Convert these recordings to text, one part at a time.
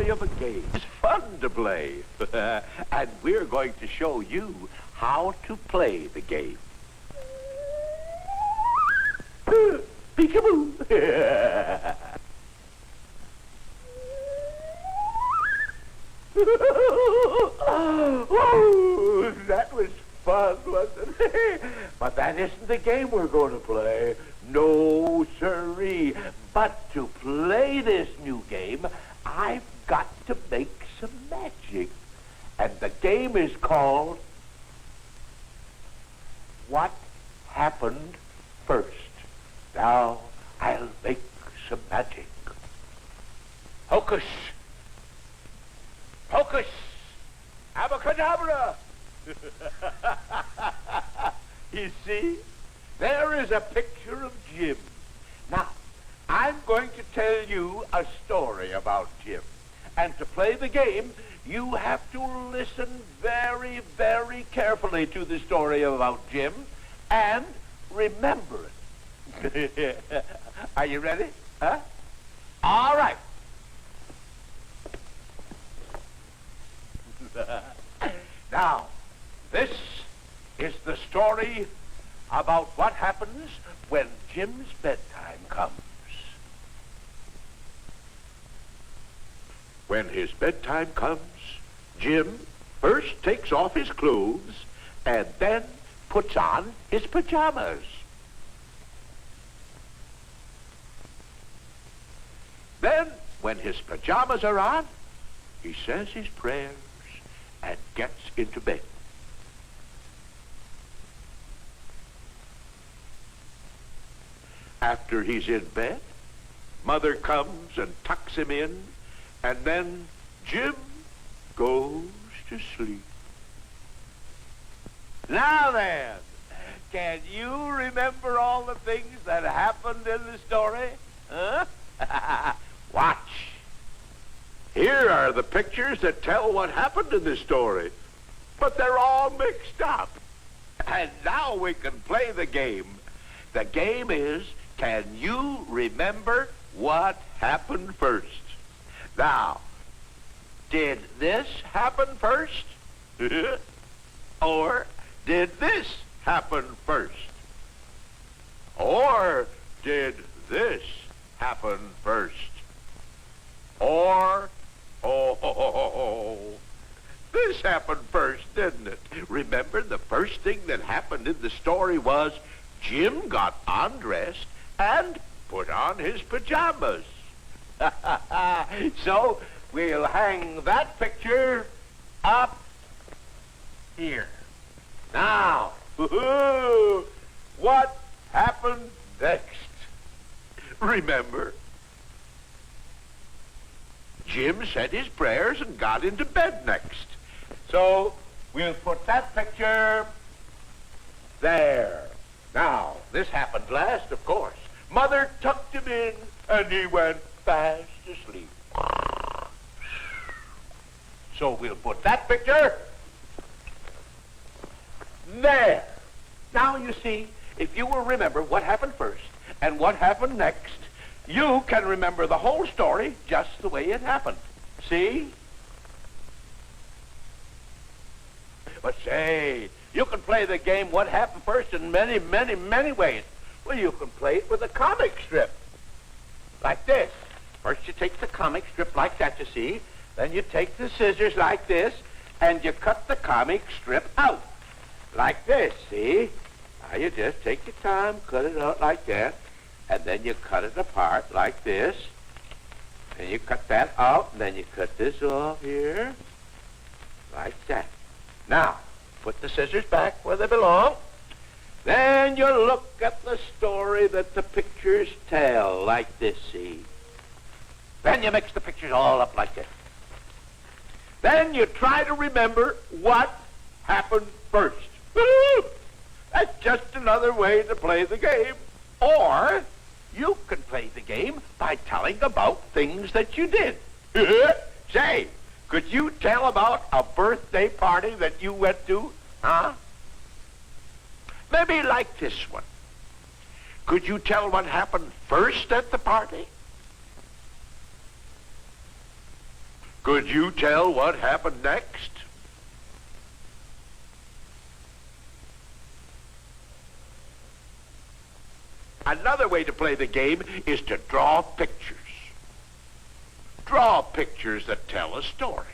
story of a game. It's fun to play. And we're going to show you how to play the game. Peekaboo! Oh, that was fun, wasn't it? But that isn't the game we're going to play. No, sirree. But to play this new game, I've got to make some magic. And the game is called What Happened First. Now, I'll make some magic. Hocus! Hocus! Abracadabra! You see? There is a picture of Jim. Now, I'm going to tell you a story about Jim. And to play the game, you have to listen very, very carefully to the story about Jim and remember it. Are you ready? Huh? All right. Now, this is the story about what happens when Jim's bedtime comes. When his bedtime comes, Jim first takes off his clothes and then puts on his pajamas. Then, when his pajamas are on, he says his prayers and gets into bed. After he's in bed, Mother comes and tucks him in, and then Jim goes to sleep. Now then, can you remember all the things that happened in the story? Huh? Watch. Here are the pictures that tell what happened in this story, but they're all mixed up. And now we can play the game. The game is, can you remember what happened first? Now, did this happen first? Or did this happen first? Or did this happen first? Or, this happened first, didn't it? Remember, the first thing that happened in the story was Jim got undressed and put on his pajamas. So we'll hang that picture up here. Now, what happened next? Remember, Jim said his prayers and got into bed next. So we'll put that picture there. Now, this happened last, of course. Mother tucked him in, and he went fast asleep. So we'll put that picture there. Now, you see, if you will remember what happened first and what happened next, you can remember the whole story just the way it happened. See? But say, you can play the game What Happened First in many, many, many ways. Well, you can play it with a comic strip. Like this. First you take the comic strip like that, you see. Then you take the scissors like this, and you cut the comic strip out. Like this, see? Now you just take your time, cut it out like that, and then you cut it apart like this. And you cut that out, and then you cut this off here. Like that. Now, put the scissors back where they belong. Then you look at the story that the pictures tell, like this, see? Then you mix the pictures all up like this. Then you try to remember what happened first. That's just another way to play the game. Or you can play the game by telling about things that you did. Say, could you tell about a birthday party that you went to? Huh? Maybe like this one. Could you tell what happened first at the party? Could you tell what happened next? Another way to play the game is to draw pictures. Draw pictures that tell a story.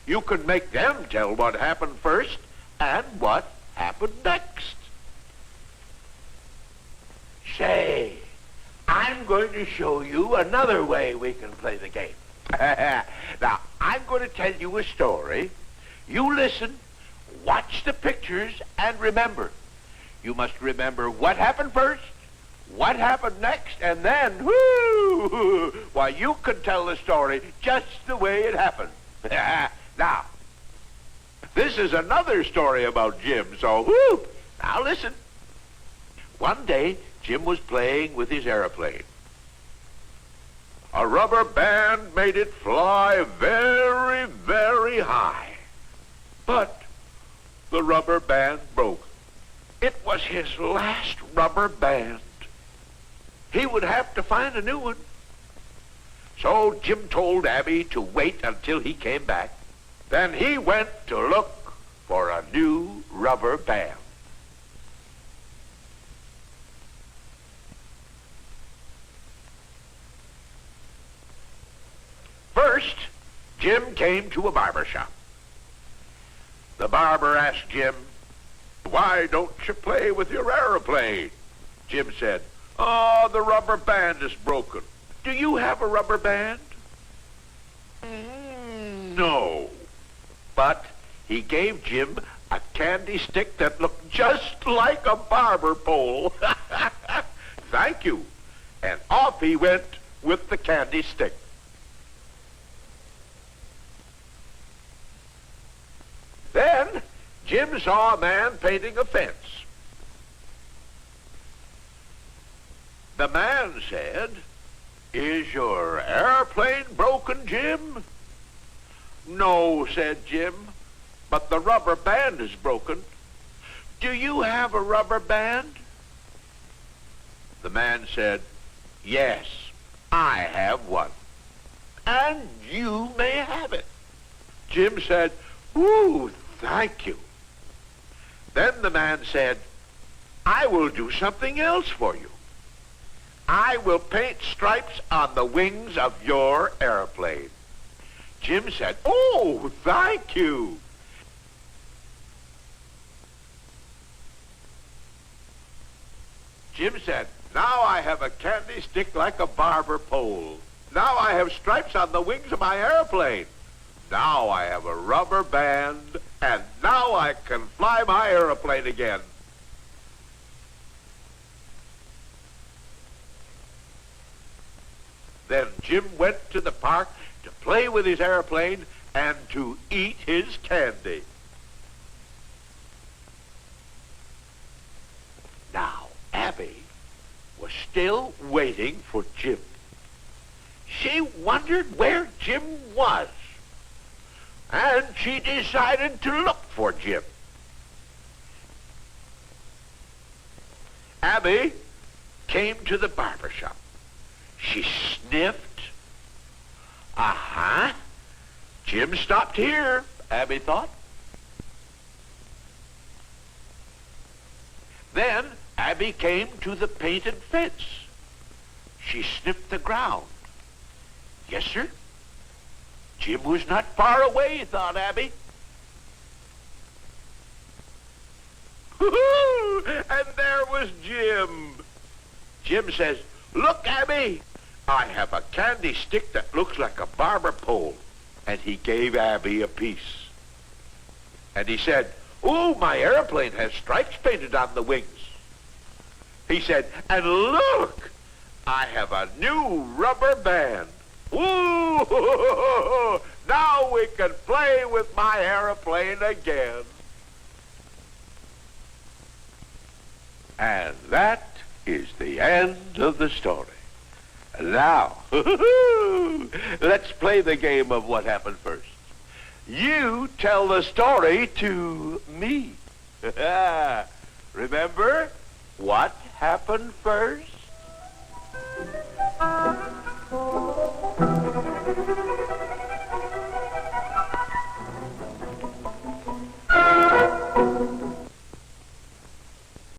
You can make them tell what happened first and what happened next. Say, I'm going to show you another way we can play the game. Now, I'm going to tell you a story. You listen, watch the pictures, and remember. You must remember what happened first, what happened next, and then, whoo, why, you can tell the story just the way it happened. Now, this is another story about Jim, so, now listen. One day, Jim was playing with his airplane. A rubber band made it fly very, very high. But the rubber band broke. It was his last rubber band. He would have to find a new one. So Jim told Abby to wait until he came back. Then he went to look for a new rubber band. First, Jim came to a barber shop. The barber asked Jim, "Why don't you play with your airplane?" Jim said, "Oh, the rubber band is broken. Do you have a rubber band?" No. But he gave Jim a candy stick that looked just like a barber pole. Thank you. And off he went with the candy stick. Then Jim saw a man painting a fence. The man said, "Is your airplane broken, Jim?" "No," said Jim, "but the rubber band is broken. Do you have a rubber band?" The man said, "Yes, I have one, and you may have it." Jim said, "Ooh, thank you." Then the man said, "I will do something else for you. I will paint stripes on the wings of your airplane." Jim said, "Oh, thank you." Jim said, "Now I have a candy stick like a barber pole. Now I have stripes on the wings of my airplane. Now I have a rubber band, and now I can fly my airplane again." Then Jim went to the park to play with his airplane and to eat his candy. Now, Abby was still waiting for Jim. She wondered where Jim was, and she decided to look for Jim. Abby came to the barber shop. She sniffed. Uh-huh. Jim stopped here, Abby thought. Then Abby came to the painted fence. She sniffed the ground. Yes, sir. Jim was not far away, thought Abby. And there was Jim. Jim says, "Look, Abby, I have a candy stick that looks like a barber pole." And he gave Abby a piece. And he said, "Oh, my airplane has stripes painted on the wings." He said, "And look, I have a new rubber band. Ooh, now we can play with my airplane again." And that is the end of the story. Now, let's play the game of what happened first. You tell the story to me. Remember what happened first?